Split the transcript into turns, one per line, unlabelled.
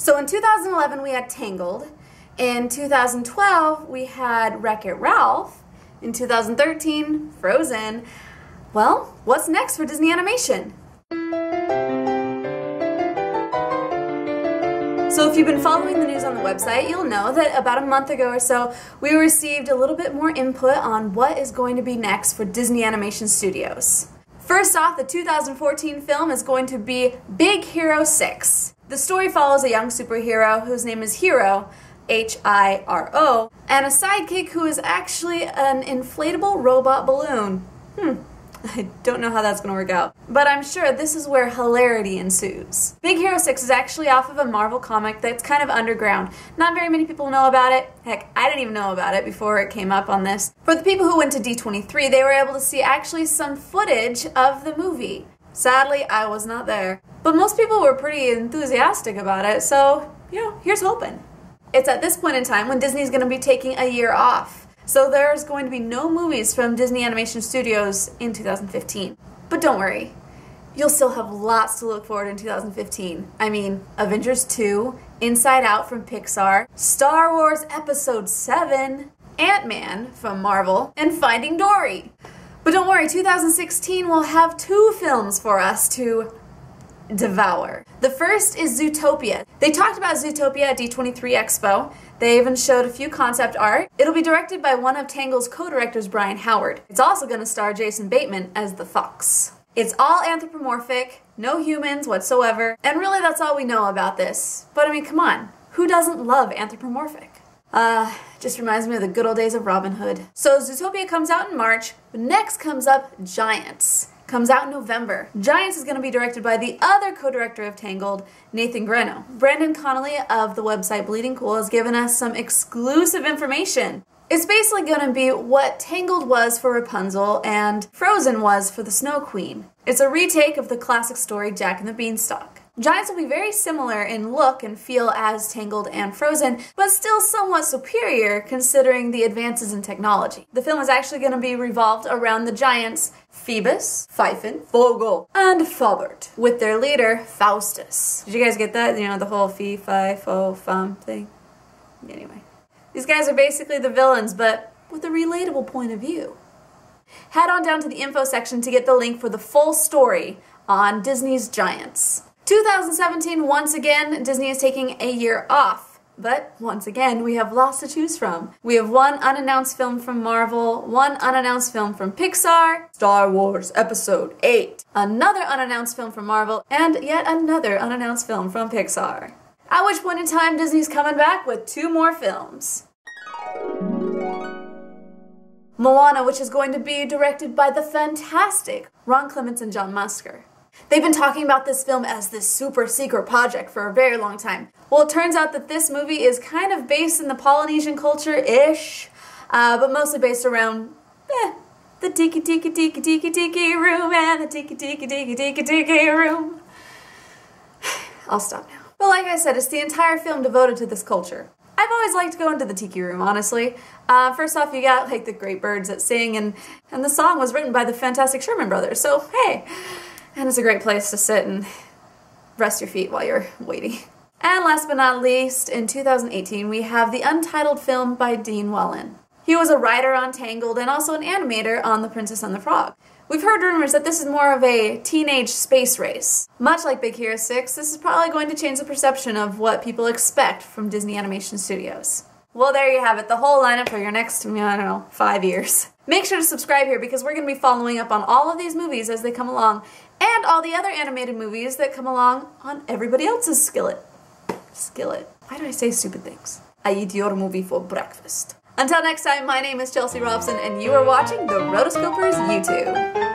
So in 2011 we had Tangled, in 2012 we had Wreck-It Ralph, in 2013 Frozen. Well, what's next for Disney Animation? So if you've been following the news on the website, you'll know that about a month ago or so, we received a little bit more input on what is going to be next for Disney Animation Studios. First off, the 2014 film is going to be Big Hero 6. The story follows a young superhero whose name is Hiro, H-I-R-O, and a sidekick who is actually an inflatable robot balloon. I don't know how that's going to work out, but I'm sure this is where hilarity ensues. Big Hero 6 is actually off of a Marvel comic that's kind of underground. Not very many people know about it. Heck, I didn't even know about it before it came up on this. For the people who went to D23, they were able to see actually some footage of the movie. Sadly, I was not there. But most people were pretty enthusiastic about it, so, here's hoping. It's at this point in time when Disney's going to be taking a year off. So there's going to be no movies from Disney Animation Studios in 2015. But don't worry, you'll still have lots to look forward in 2015. I mean, Avengers 2, Inside Out from Pixar, Star Wars Episode 7, Ant-Man from Marvel, and Finding Dory. But don't worry, 2016 will have 2 films for us to devour. The first is Zootopia. They talked about Zootopia at D23 Expo. They even showed a few concept art. It'll be directed by one of Tangled's co-directors, Brian Howard. It's also going to star Jason Bateman as the fox. It's all anthropomorphic, no humans whatsoever, and really that's all we know about this. But I mean, come on, who doesn't love anthropomorphic? Just reminds me of the good old days of Robin Hood. So Zootopia comes out in March, but next comes up Giants. Comes out in November. Giants is going to be directed by the other co-director of Tangled, Nathan Greno. Brandon Connolly of the website Bleeding Cool has given us some exclusive information. It's basically going to be what Tangled was for Rapunzel and Frozen was for the Snow Queen. It's a retake of the classic story Jack and the Beanstalk. Giants will be very similar in look and feel as Tangled and Frozen, but still somewhat superior considering the advances in technology. The film is actually going to be revolved around the giants Phoebus, Pfeiffer, Vogel, and Faubert, with their leader, Faustus. Did you guys get that? You know, the whole fee, fi, fo, fum thing? Anyway. These guys are basically the villains, but with a relatable point of view. Head on down to the info section to get the link for the full story on Disney's Giants. 2017, once again, Disney is taking a year off. But, once again, we have lots to choose from. We have one unannounced film from Marvel, one unannounced film from Pixar, Star Wars Episode 8, another unannounced film from Marvel, and yet another unannounced film from Pixar. At which point in time, Disney's coming back with 2 more films. Moana, which is going to be directed by the fantastic Ron Clements and John Musker. They've been talking about this film as this super secret project for a very long time. Well, it turns out that this movie is kind of based in the Polynesian culture-ish, but mostly based around, the Tiki Room and the Tiki Room. I'll stop now. But like I said, it's the entire film devoted to this culture. I've always liked going to the Tiki Room, honestly. First off, you got like the great birds that sing, and the song was written by the fantastic Sherman Brothers, so hey. And it's a great place to sit and rest your feet while you're waiting. And last but not least, in 2018, we have the Untitled film by Dean Wellin. He was a writer on Tangled and also an animator on The Princess and the Frog. We've heard rumors that this is more of a teenage space race. Much like Big Hero 6, this is probably going to change the perception of what people expect from Disney Animation Studios. Well, there you have it, the whole lineup for your next, 5 years. Make sure to subscribe here because we're going to be following up on all of these movies as they come along, and all the other animated movies that come along on everybody else's skillet. Why do I say stupid things? I eat your movie for breakfast. Until next time, my name is Chelsea Robson, and you are watching the Rotoscopers YouTube.